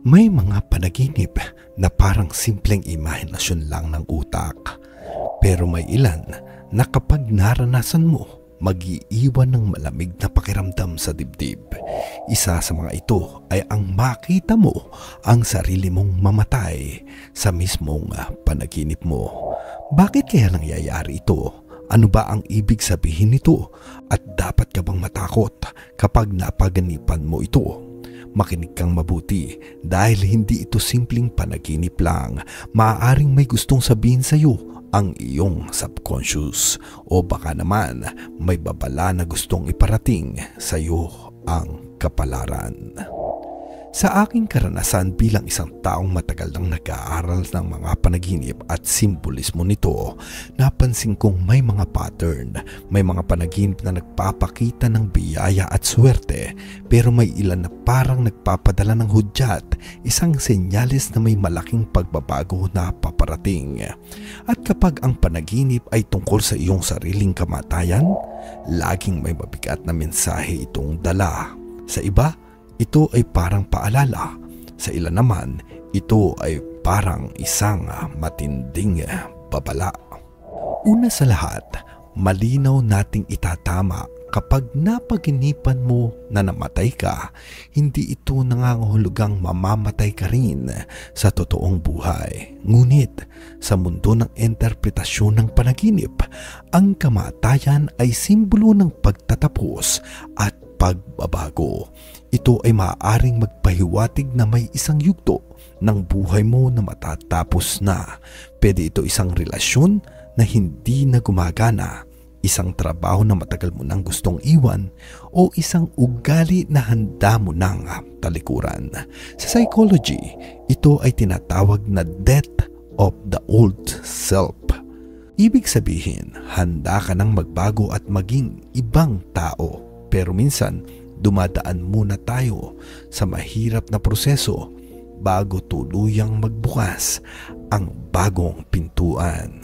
May mga panaginip na parang simpleng imahinasyon lang ng utak. Pero may ilan na kapag naranasan mo, mag-iiwan ng malamig na pakiramdam sa dibdib. Isa sa mga ito ay ang makita mo ang sarili mong mamatay sa mismong panaginip mo. Bakit kaya nangyayari ito? Ano ba ang ibig sabihin nito? At dapat ka bang matakot kapag napaganipan mo ito? Makinig kang mabuti dahil hindi ito simpleng panaginip lang. Maaaring may gustong sabihin sa iyo ang iyong subconscious, o baka naman may babala na gustong iparating sa iyo ang kapalaran. Sa aking karanasan bilang isang taong matagal nang nag-aaral ng mga panaginip at simbolismo nito, napansin kong may mga pattern, may mga panaginip na nagpapakita ng biyaya at swerte, pero may ilan na parang nagpapadala ng hudyat, isang senyales na may malaking pagbabago na paparating. At kapag ang panaginip ay tungkol sa iyong sariling kamatayan, laging may mabigat na mensahe itong dala. Sa iba, ito ay parang paalala. Sa ilan naman, ito ay parang isang matinding babala. Una sa lahat, malinaw nating itatama kapag napaginipan mo na namatay ka, hindi ito nangangahulugang mamamatay ka rin sa totoong buhay. Ngunit sa mundo ng interpretasyon ng panaginip, ang kamatayan ay simbolo ng pagtatapos at pagbabago. Ito ay maaaring magpahiwatig na may isang yugto ng buhay mo na matatapos na. Pwede ito isang relasyon na hindi na gumagana, isang trabaho na matagal mo nang gustong iwan, o isang ugali na handa mo nang talikuran. Sa psychology, ito ay tinatawag na death of the old self. Ibig sabihin, handa ka nang magbago at maging ibang tao. Pero minsan, dumadaan muna tayo sa mahirap na proseso bago tuluyang magbukas ang bagong pintuan.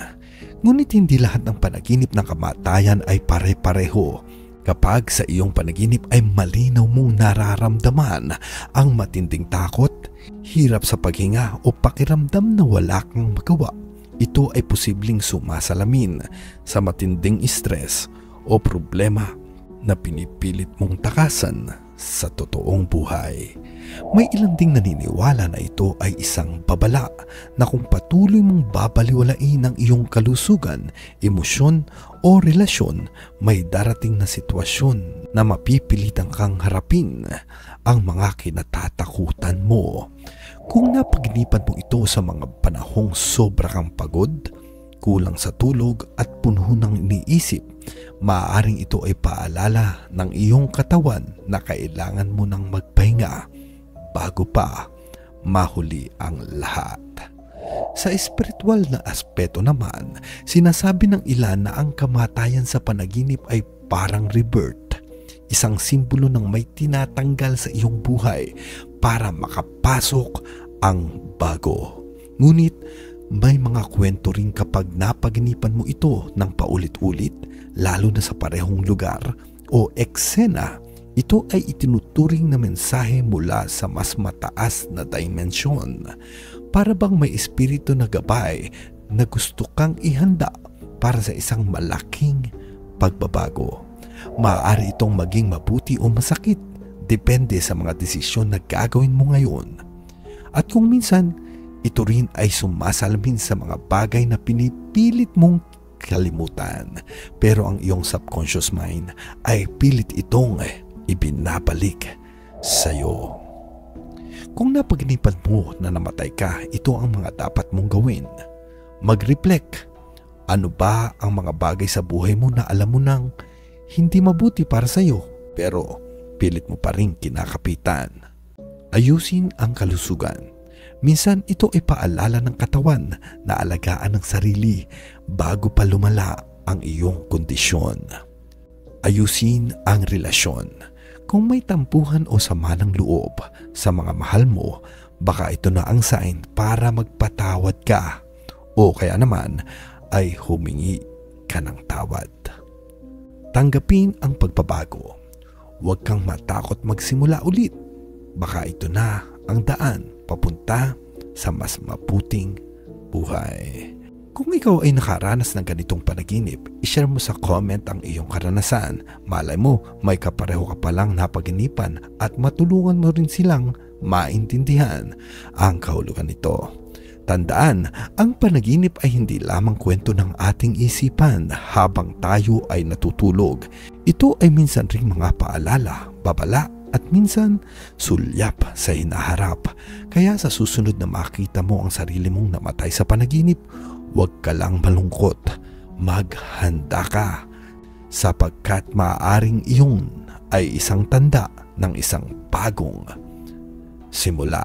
Ngunit hindi lahat ng panaginip ng kamatayan ay pare-pareho. Kapag sa iyong panaginip ay malinaw mong nararamdaman ang matinding takot, hirap sa paghinga o pakiramdam na wala kang magawa, ito ay posibleng sumasalamin sa matinding stress o problema na pinipilit mong takasan sa totoong buhay. May ilan ding naniniwala na ito ay isang babala na kung patuloy mong babaliwalain ang iyong kalusugan, emosyon o relasyon, may darating na sitwasyon na mapipilitan kang harapin ang mga kinatatakutan mo. Kung napaginipan mo ito sa mga panahong sobra kang pagod, kulang sa tulog at puno ng iniisip, maaaring ito ay paalala ng iyong katawan na kailangan mo nang magpahinga bago pa mahuli ang lahat. Sa espiritual na aspeto naman, sinasabi ng ilan na ang kamatayan sa panaginip ay parang rebirth, isang simbolo ng may tinatanggal sa iyong buhay para makapasok ang bago. Ngunit may mga kwento rin kapag napaginipan mo ito ng paulit-ulit, lalo na sa parehong lugar o eksena, ito ay itinuturing na mensahe mula sa mas mataas na dimensyon. Para bang may espiritu na gabay na gusto kang ihanda para sa isang malaking pagbabago. Maaari itong maging mabuti o masakit, depende sa mga desisyon na gagawin mo ngayon. At kung minsan, ito rin ay sumasalamin sa mga bagay na pinipilit mong kalimutan, pero ang iyong subconscious mind ay pilit itong ibinabalik sa iyo. Kung napaginipan mo na namatay ka, ito ang mga dapat mong gawin. Mag-reflect. Ano ba ang mga bagay sa buhay mo na alam mo nang hindi mabuti para sa iyo, pero pilit mo pa rin kinakapitan? Ayusin ang kalusugan. Minsan ito ay paalala ng katawan na alagaan ang sarili bago pa lumala ang iyong kondisyon. Ayusin ang relasyon. Kung may tampuhan o sama ng loob sa mga mahal mo, baka ito na ang sign para magpatawad ka, o kaya naman ay humingi ka ng tawad. Tanggapin ang pagbabago. Huwag kang matakot magsimula ulit. Baka ito na ang daan papunta sa mas mabuting buhay. Kung ikaw ay nakaranas ng ganitong panaginip, ishare mo sa comment ang iyong karanasan. Malay mo, may kapareho ka palang napaginipan at matulungan mo rin silang maintindihan ang kahulugan nito. Tandaan, ang panaginip ay hindi lamang kwento ng ating isipan habang tayo ay natutulog. Ito ay minsan ring mga paalala, babala at minsan sulyap sa hinaharap. Kaya sa susunod na makita mo ang sarili mong namatay sa panaginip, huwag ka lang malungkot, maghanda ka sapagkat maaaring iyon ay isang tanda ng isang bagong simula.